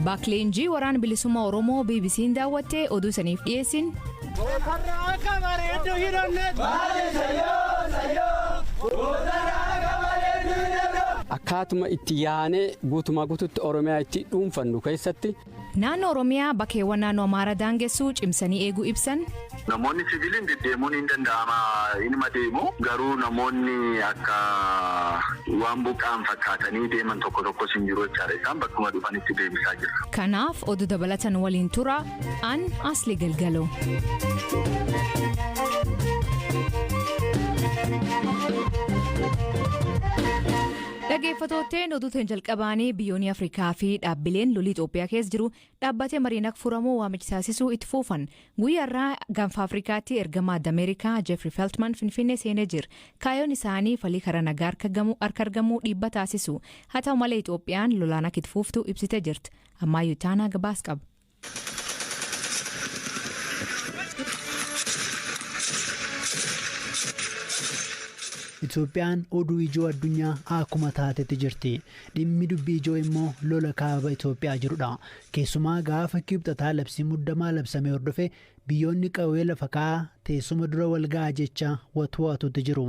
Bakleenjii waraan bilisuma oromoo BBC'n daawwattee oduu saniif dhiyeessin. Akkaatuma itti yaanee guutumaa guututti Oromiyaa itti dhuunfannu keessatti naannoo Oromiyaa bakkeewwan naannoo Amaaraa daangessuu cimsanii eeguu ibsan. Namoonni siviiliin deddeemuun hin danda'ama inuma deemu garuu namoonni akka waan buqqaan fakkaatanii deeman tokko hin jiru jechaadha. Isaan bakkuma dhufanitti deebisaa jirra. Kanaaf oduu dabalatan waliin tura an Asli Galgaloo. Dhaggeeffattootni oduutiin jalqabaanii biyyoonni Afrikaa fi dhaabbileen lolii Itoophiyaa keessa jiru dhaabbatee mariin akka furamu waamicha taasisuu itti fufan. Guyyaarraa gaanfa Afrikaatti ergamaa Ameerikaa Jeffrey Feltman Finfinnee seenee jira. Kaayyoon isaanii falii karaa nagaa harka argamuu dhiibba taasisu. Haa ta'u malee Itoophiyaan lolaan akka itti fuftu ibsitee jirti. Ammayyuu taanaa gabaas qaba. Itoophiyaan oduu ijoo addunyaa akkuma taatetti jirti. Dhimmi dubbii ijoo immoo lola kaaba Itoophiyaa jirudha. Keessumaa gaafa kibxataa labsii muddamaa labsamee hordofe biyyoonni qawwee lafa kaa'aa teessuma dura walga'aa jecha watwaatutti jiru.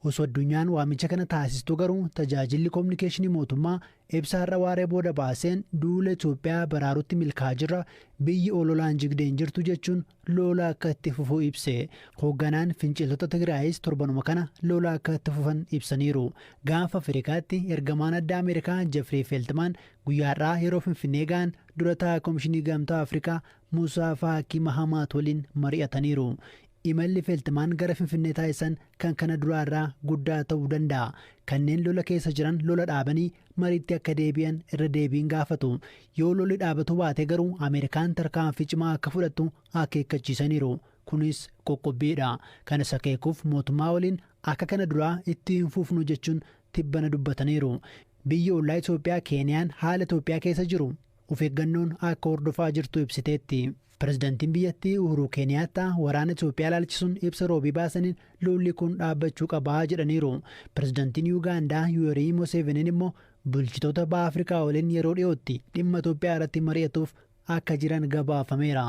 Osoo addunyaan waamicha kana taasistu garuu tajaajilli kominikeeshinii mootummaa ibsaarra waaree booda baaseen duula Itoophiyaa baraarutti milkaa'aa jirra biyyi ololaan jigdeen jirtu jechuun lola akka itti fufuu ibse. Hoogganaan finciltoota Tigraayis torbanuma kana lola akka itti fufan ibsaniiru. Gaafa Afrikaatti ergamaan addaa Ameerikaa Jeffrey Feltman guyyaarraa yeroo Finfinnee ga'an dura taa'aa Komishinii Gamtaa Afrikaa Muusaa Faakii Mahamaat waliin mari'ataniiru. Imalli Feltman gara Finfinnee taasisan kan kana duraarraa guddaa ta'uu danda'a. Kanneen lola keessa jiran lola dhaabanii mariitti akka deebi'an irra deebiin gaafatu. Yoo lolli dhaabatu baate garuu Ameerikaan tarkaanfii cimaa akka fudhattu akeekkachiisaniiru. Kunis qoqqobbiidha. Kanas akeekuuf mootummaa waliin akka kana duraa itti hin fufnu jechuun tibbana dubbataniiru. Biyyi ollaa Itoophiyaa Keeniyaan haala Itoophiyaa keessa jiru of eeggannoon akka hordofaa jirtu ibsiteetti. Pirezidaantiin biyyattii Uhuru Keeniyaattaa waraana Itoophiyaa ilaalchisuun ibsa roobii baasaniin lolli kun dhaabbachuu qabaa jedhaniiru. Pirezidaantiin Yuugaandaa Yuwerii Museveniin immoo bulchitoota baha Afrikaa waliin yeroo dhiyootti dhimma Itoophiyaa irratti mari'atuuf akka jiran gabaafameera.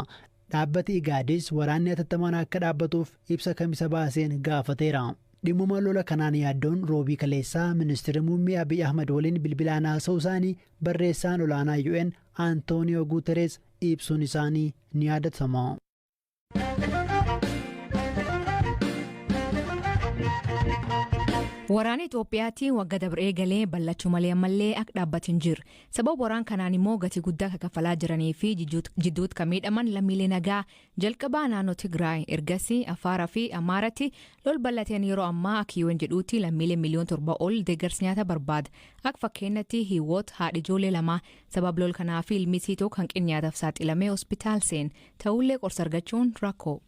Dhaabbati Igaadis waraanni atattamaan akka dhaabbatuuf ibsa kamisa baaseen gaafateera. Dhimmuma lola kanaan yaaddoon roobii kaleessaa ministeera muummee Abiy Ahmed waliin bilbilaan haasa'uu isaanii barreessaan olaanaa UN Antooniyoo Guuterees ibsuun isaanii ni yaadatama. Waraana Itoophiyaatti wagga dabree galee ballachuu malee ammallee akka dhaabbatin jiru. Sababa waraan kanaan immoo gatii guddaa kaffalaa jiranii fi jidduutti kan miidhaman lammiilee nagaa jalqabaa naannoo Tigray ergasii Afaaraa fi Amaaratti lol ballateen yeroo ammaa akka UN jedhuutti lammiilee miliyoona 7 ol deeggarsa nyaata barbaada. Akka fakkeenyatti Hiwoot haadha ijoollee lama sababa lol kanaa fi ilmi isii tokko hanqina nyaataaf saaxilamee hospitaal seen ta'ullee qorsa argachuun rakkoo.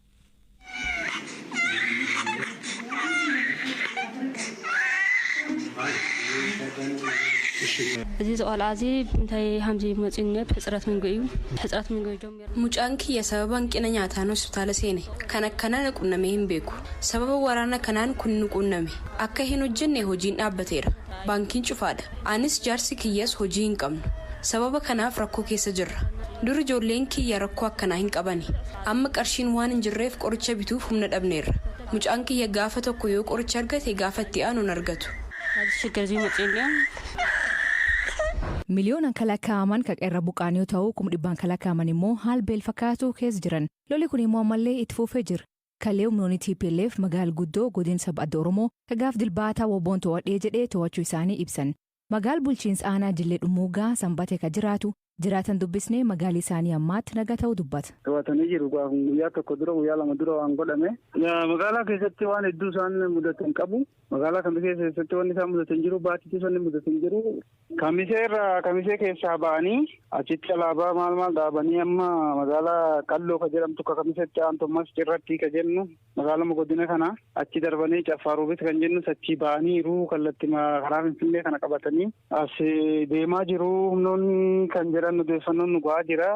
Aziz Al-Azi intay hamzi macinnee fixrat mingoyu fixrat mingoyu jommer mucaan kiyya sababa hanqina nyaataan hospitaala seene kan akkana qunnamee hin beeku sababa waraana kanaan kun qunname akka hin hojjenne hojiin dhaabbateera baankiin cufaadha anis jaarsi kiyyas hojii hin qabnu sababa kanaaf rakkoo keessa jirra dur ijoolleen kiyya rakkoo akkanaa hin qabani amma qarshiin waan hin jirreef qoricha bituuf humna dhabneerra mucaan kiyya gaafa tokko yoo qoricha argate gaafa itti aanuun argatu. Miliyoona kalaqaaman kaqeerra buqaan yoo ta'u 100 kalaqaaman immoo haal beel fakkaatu keessa jiran. Lolli kun immoo ammallee itti fufee jira. Kalee humnoonni TPLF magaal guddoo godina Badda Oromoo kagaaf dilbaataa woboon to'adhee jedhee to'achuu isaanii ibsan. Magaal bulchiinsa aanaa Jillee Dhumuugaa sanbatee ka jiraatan dubbisnee magaalii isaanii ammaatti nagaa ta'uu dubbata. To'atanii jiru guyyaa tokko dura guyyaa lama dura waan godhame. Magaalaa keessatti waan hedduu isaan mudatan qabu. Magaalaa kamisee keessatti waan isaan mudatan jiru baatiitti waan mudatan jiru. Kamisee keessaa ba'anii achitti alaabaa maal dhaabanii amma magaalaa Qalloo ka jedhamtu ka kamiseetti aantummas cirratti ka jennu magaalaa godina kana achi darbanii Caffaaruubis kan jennu achi ba'aniiru kallattii karaa Finfinnee kana qabatanii as deemaa jiru humnoonni kan jedhan odeeffannoon nu ga'aa jira.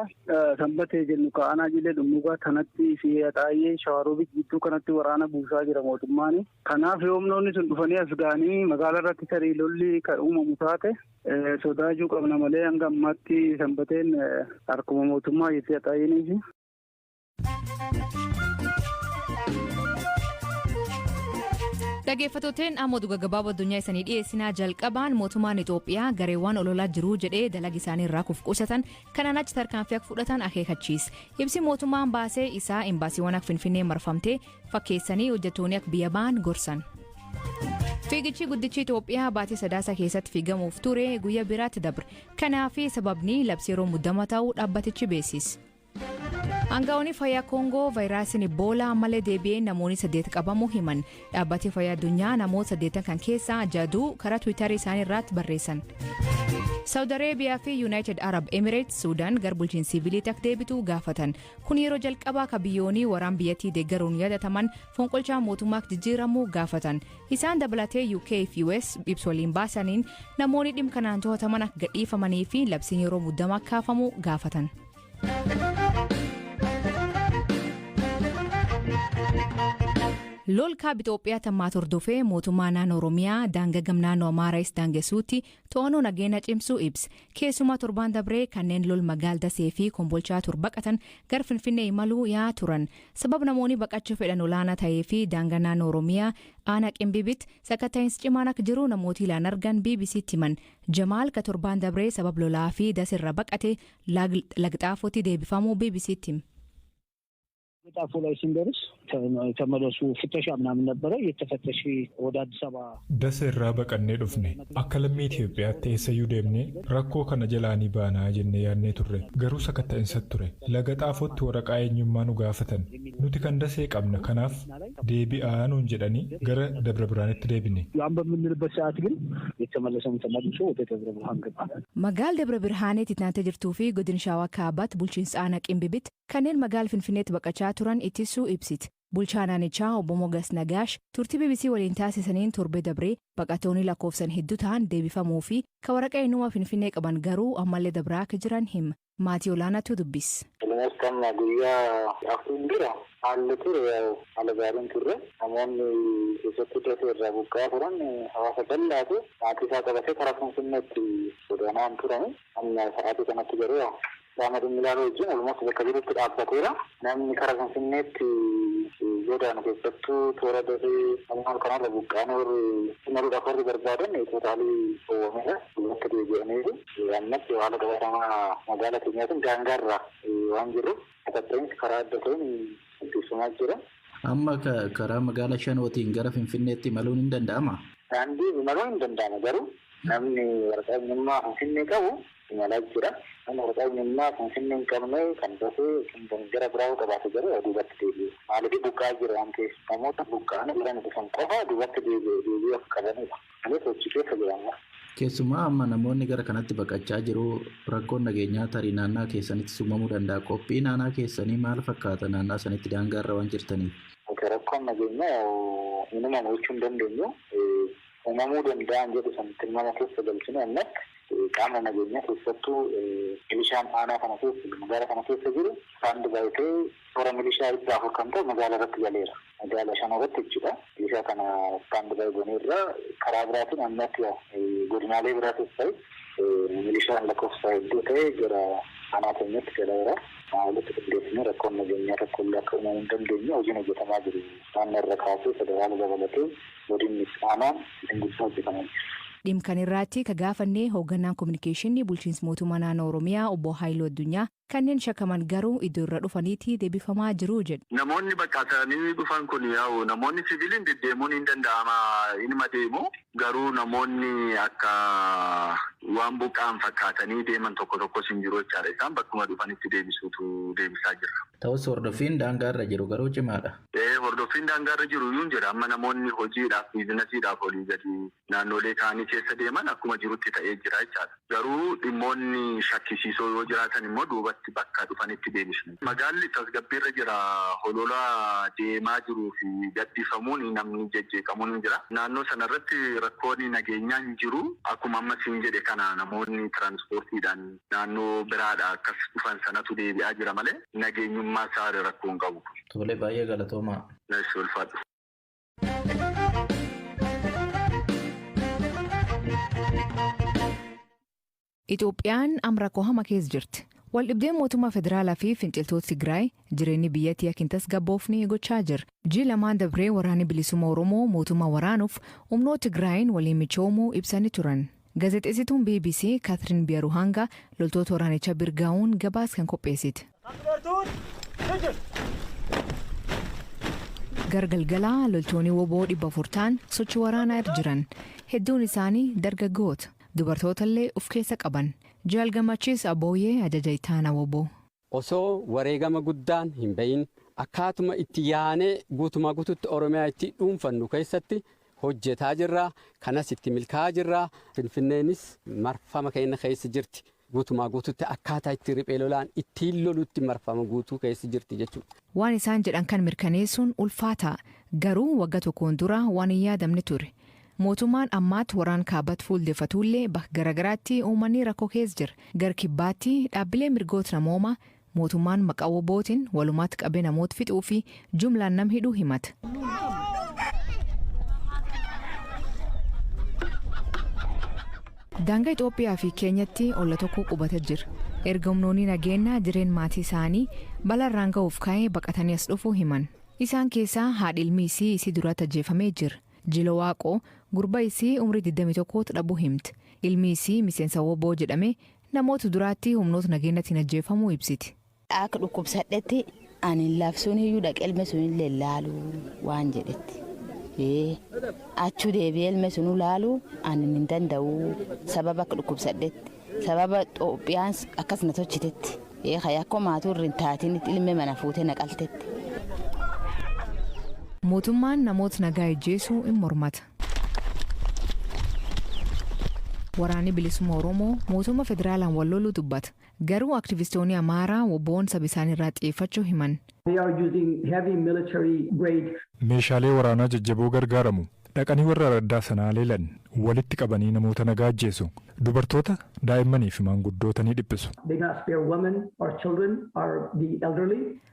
Sanbatee jennu ka'anaa jilee dhummuugaa kanatti fi xaayee shawaroobii gidduu kanatti waraana buusaa jira mootummaan. Kanaaf yoomnoonni sun dhufanii as ga'anii magaalaa irratti tarii lolli kan uumamu taate sodaachuu qabna malee hanga ammaatti sanbateen harkuma mootummaa jettee xaayeenii. Dhaggeeffattoonni amma oduu gaggabaaboo addunyaa isaanii dhiyeessinaa jalqabaan mootummaan Itoophiyaa gareewwan ololaa jiru jedhee dalaga isaanii irraa kufqusatan kanaan achi tarkaanfii akka fudhatan akeekachiise. Ibsi mootummaan baasee isaa imbaasiiwwan akka Finfinnee marfamtee fakkeessanii hojjettoonni akka biyya ba'an gorsan. Fiigichi guddichi Itoophiyaa baatii sadaasa keessatti fiigamuuf ture guyyaa biraatti dabre. Kanaaf sababni labsii yeroo muddamaa ta'uu dhaabbatichi beeksise. Aangaa'onni fayyaa Koongoo vaayirasiin Eboolaa ammallee deebi'ee namoonni 8 qabamuu himan. Dhaabbati fayyaa addunyaa namoota 8 kan keessaa 6 karaa Tiwiitarii isaanii irratti barreessan. Saawud Areebiyaa fi Yuunaayitid Arab Emirates Suudaan gara bulchiinsa siviiliitti akka deebitu gaafatan. Kun yeroo jalqabaa akka biyyoonni waraan biyyattii deeggaruun yaadataman fonqolchaa mootummaa jijjiiramuu gaafatan. Isaan dabalatee UK fi US ibsa waliin baasaniin namoonni dhimma kanaan to'ataman akka gadhiifamanii fi labsiin yeroo muddamaa kaafamu gaafatan. Lolkaa Itoophiyaa tammaatu hordofee mootummaa naannoo Oromiyaa daangaa gam naannoo Amaaraas daangessuutti to'annoo nageenya cimsuu ibsa. Keessumaa torbaan dabree kanneen lol magaalaa Dasee fi Kombolchaa baqatan gara Finfinnee imaluu yaa turan. Sababa namoonni baqachuu fedhan olaanaa ta'ee fi daangaa naannoo Oromiyaa aanaa Qimbibitti sakatta'iinsi cimaan akka jiru namooti ilaan argan BBC'tti himan. Jamaal ka torbaan dabree sababa lolaa fi Daseerra baqate lagxaafootti deebifamuu BBC'tti hima. ጣፎ ላይ ሲንደርስ ተመለሱ ፍተሻ ምናምን ነበረ የተፈተሽ ወደ አዲስ አበባ ደሴራ በቀኔ ዱፍኔ አከለሚ ኢትዮጵያ ተሰዩ ደምኔ ረኮ ከነ ጀላኒ ባና ጀነ ያኔ ቱሬ ገሩ ሰከተንሰት ቱሬ ለገጣፎት ወረቃየኝማኑ ጋፈተን ኑቲ ከንደሴ ቀምነ ከናፍ ዴቢአኑ እንጀዳኒ ገረ ደብረ ብርሃን ተደብኔ ያን በምንልበት ሰዓት ግን የተመለሰው ተመልሶ ወደ ደብረ ብርሃን ገባ መጋል ደብረ ብርሃን ትናንተ ጅርቱ ፊ ጎድን ሻዋ ካባት ቡልቺንስ አና ቂምቢቢት ከነን መጋል ፍንፍኔት በቀቻ turan ittisuu ibsit. Bulchaa naannichaa obbo Mogas Nagaash turtii BBC waliin taasisaniin torbee dabree baqatoonni lakkoofsan hedduu ta'an deebifamuu fi ka waraqaa eenyummaa Finfinnee qaban garuu ammallee dabraa akka jiran hima. Maatii olaanaatu dubbis. Ilmeessan guyyaa afuun dura haalli ture alagaarin turre namoonni keessatti dafee irraa buqqaa turan hawaasa bal'aatu maatii isaa qabatee karaa Finfinneetti godaanaan turani amma sa'aatii kanatti garuu Ramadan milano wajjin almost bakka jirutti dhaabbateera. Namni karaa Finfinneetti godaanu keessattuu toora dafee namoota kanarra buqqaan warri imaluudhaaf warri barbaadan tootaalii oowwameera. Bakka deebi'aniiru. Ammatti haala qabatamaa magaalaa keenyaatiin daangaarra waan jiru sakatta'iinsi karaa adda ta'een gaggeeffamaa jira. Amma karaa magaalaa Shanootiin gara Finfinneetti imaluun hin danda'amaa? Daandii imaluun hin danda'ama garuu namni waraqaa eenyummaa Finfinnee qabu imalaa jira. Nama waraqaa eenyummaa Finfinnee hin qabne kan dafee gara biraa qabaate garuu duubatti deebi'e. Maaliif buqqaa jira waan ta'eef namoota buqqaan jiran dhufan qofa duubatti deebi'ee akka qabanidha. Anis hojii keessa jiraama. Keessumaa amma namoonni gara kanatti baqachaa jiru rakkoon nageenyaa tarii naannaa keessanitti uumamuu danda'a. Qophii naannaa keessanii maal fakkaata naannaa sanitti daangaarra waan jirtaniif? Rakkoon nageenyaa uumamu jechuu hin dandeenyu. Uumamuu danda'an jedhu sanatti nama keessa galchine ammatti qaama nageenyaa keessattuu milishaan aanaa kana keessa magaalaa kana keessa jiru isaan baay'atee toora milishaa itti afur kan ta'u magaalaa irratti galeera. Magaalaa shan irratti jechuudha. Milishaa kana isaan baay'atanii irraa karaa biraatiin ammatti godinaalee biraatis ta'e milishaan lakkoofsa hedduu ta'e gara aanaa keenyatti galeera. Walitti qindeessanii rakkoon nageenyaa tokko illee akka uumamuu hin dandeenye hojiin hojjetamaa jiru. Naannoo irra kaasee federaala dabalatee godinni aanaan dinguusaa hojjetamaa jiru. Dhimkan irratti ka gaafannee hoogganaan kominikeeshinii bulchiinsa mootummaa naannoo Oromiyaa obbo Haayiluu Addunyaa kanneen shakkaman garuu iddoo irra dhufaniiti deebifamaa jiru jedhu. Namoonni baqatanii dhufan kun yaa'u namoonni siviiliin deddeemuun hin danda'ama inuma deemu garuu namoonni akka waan buqqaan fakkaatanii deeman tokkos hin jiru jechaadha. Isaan bakkuma dhufanitti deebisaa jirra. Ta'us hordoffiin daangaarra jiru garuu cimaadha. Hordoffiin daangaarra jiru yuun jira amma namoonni hojiidhaaf biizinasiidhaaf olii gadi naannolee kaanii keessa deeman akkuma jirutti ta'ee jira jechaadha. Garuu dhimmoonni shakkisiisoo yoo jiraatan immoo duubatti bakka dhufanitti deebisnu. Magaalli tasgabbiirra jira. Holola deemaa jiruu fi gaddifamuun namni jejjeeqamuun jira. Naannoo sanarratti rakkoon nageenyaa hin jiru. Akkuma amma siin jedhe kana namoonni tiraanspoortiidhaan naannoo biraadhaa akkas dhufan sanatu deebi'aa jira malee nageenyummaa isaa rakkoon qabu. Tole baay'ee galatoomaa. Nasi ulfaadhu. Itoophiyaan amma rakkoo hama keessa jirti. Waldhibdeen mootummaa federaalaa fi finciltoota Tigraay jireenyi biyyattii akka hin tasgabboofne gochaa jira. Ji'a lamaan dabree waraanni bilisuma Oromoo mootummaa waraanuuf humnoota Tigraayin waliin michoomuu ibsanii turan. Gaazexeessituun BBC Kaatiriin Biyaruhanga loltoota waraanichaa birgaa'uun gabaasa kan qopheessite. Gargalgalaa loltoonni WBO 400 ta'an sochii waraanaa irra jiran. Hedduun isaanii dargaggoota. Dubartoota of keessa qaban. Jaal Gammachiis Abooyyee ajaja itaana WBO. Osoo wareegama guddaan hin bahin akkaatuma itti yaanee guutumaa guututti Oromiyaa itti dhuunfannu keessatti hojjetaa jirra. Kanas itti milkaa'aa jirra. Finfinneenis marfama keenya keessa jirti. Guutumaa guututti akkaataa itti riphee lolaan ittiin lolutti marfama guutuu keessa jirti jechuudha. Waan isaan jedhan kan mirkaneessuun ulfaata. Garuu waggaa tokkoon dura waan hin yaadamne ture. Mootummaan ammaatti waraan kaabat fuuldeeffatullee bakka garagaraatti uummanni rakkoo keessa jira. Gara kibbaatti dhaabbilee mirgoota namoomaa mootummaan maqaa WBOtiin walumaatti qabee namoota fixuu fi jumlaan nam hidhuu himata. Daangaa Itoophiyaa fi Keenyatti olla tokko qubatee jira. Erga humnoonni nageenyaa jireen maatii isaanii balarraan ga'uuf ka'ee baqatanii as dhufuu himan. Isaan keessaa haadhi ilmi isii duratti ajjeefamee jira. Jilo Waaqoo gurba isii umrii 21 dhabuu himti. Ilmi isii miseensa WBO jedhame namoota duraatti humnoota nageenyaatiin ajjeefamuu ibsiti. Akka dhukkubsadhetti ani labsuun iyyuu dhaqee ilma sun illee laalu waan jedhetti. Achuu deebi'ee ilma sun laalu ani hin danda'u sababa akka dhukkubsadhetti sababa Itoophiyaan akkas na tolchitetti. Akkoo maatuu irra hin taatiin ilma mana fuutee naqaltetti. Mootummaan namoota nagaa ajjeesuu hin mormata. Waraanni bilisuma Oromoo mootummaa federaalaan wal loluu dubbata. Garuu aktivistoonni Amaaraa WBO'n saba isaanii irraa xiyyeeffachuu himan. Meeshaalee waraanaa jajjaboo gargaaramu. Dhaqanii warra raddaa sanaa leelan walitti qabanii namoota nagaa ajjeesu. Dubartoota, daa'immanii fi maanguddoota ni dhiphisu.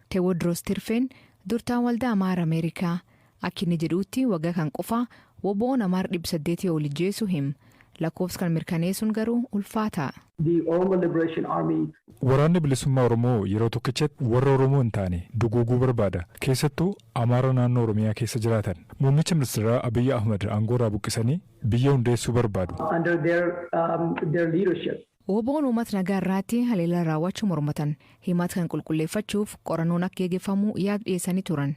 Teewodiroos Tirfeen durtaan waldaa Amaara Ameerikaa akka inni jedhuutti waggaa kan qofaa WBO'n Amaara 800 ol ajjeesuu hima. Lakkoofsa kan mirkaneessuun garuu ulfaata. Waraanni bilisummaa Oromoo yeroo tokkichatti warra Oromoo hin taane duguuguu barbaada. Keessattuu Amaara naannoo Oromiyaa keessa jiraatan. Muummicha ministeeraa Abiyyi Ahmad aangoorraa buqqisanii biyya hundeessuu barbaadu. WBO'n uummata nagaa irratti haleellaa raawwachuu mormatan. Himata kan qulqulleeffachuuf qorannoon akka gaggeeffamu yaada dhiyeessanii turan.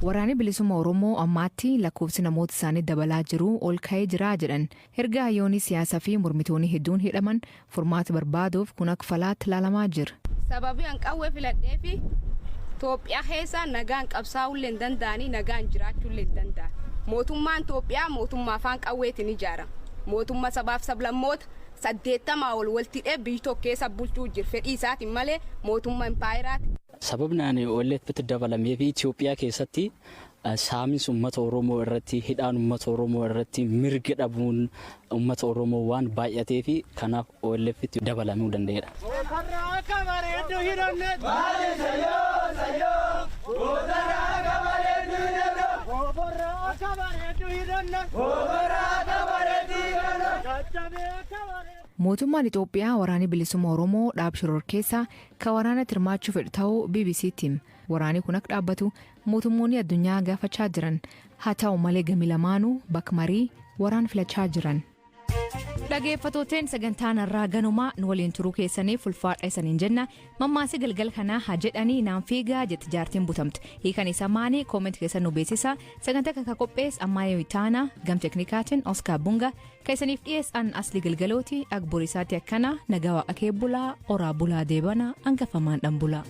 Waraanni bilisummaa Oromoo ammaatti lakkoofsi namoota isaanii dabalaa jiru ol ka'ee jira jedhan. Erga hayyoonni siyaasaa fi mormitoonni hedduun hidhaman furmaata barbaaduuf kun akka falaatti ilaalamaa jira. Sababii hanqawwee filadhee fi Itoophiyaa keessa nagaan qabsaa'uu hin danda'anii nagaan jiraachuu hin danda'an. Mootummaan Itoophiyaa mootummaa afaan qawweetiin ijaarama. Mootummaa sabaaf sablammoota 80 ol waltidhee biyya tokko keessa bulchuu jira. Fedhii isaatiin malee mootummaa impaayiraati. Sababni ani OLF'tti dabalamee fi Itoophiyaa keessatti saamiinsa uummata Oromoo irratti hidhaan uummata Oromoo irratti mirga dhabuun uummata Oromoo waan baay'atee fi kanaaf OLF'tti dabalamuu danda'eera. Mootummaan Itoophiyaa waraanni bilisummaa Oromoo dhaab shororkeessaa kan waraana hirmaachuu fedhu ta'uu BBC'tti waraanni kun akka dhaabbatu mootummoonni addunyaa gaafachaa jiran haa ta'u malee gami lamaanuu bakka marii waraan filachaa jiran. Dhageeffatooteen sagantaan irraa ganumaa nu waliin turuu keessaniif ulfaadha isaniin jenna. Mammaasii galgal kanaa haa jedhanii naan fiigaa jetti jaartiin butamte. Hiikan isa maanii kooment keessan nu beeksisa. Sagantaa kan qophees ammaayee itaana gam teknikaatiin Oskaar Bunga keessaniif dhiyeessan asli galgalooti agborisaatti akkana nagaa waaqa kee bulaa oraa bulaa deebana hangafamaan dhan bulaa.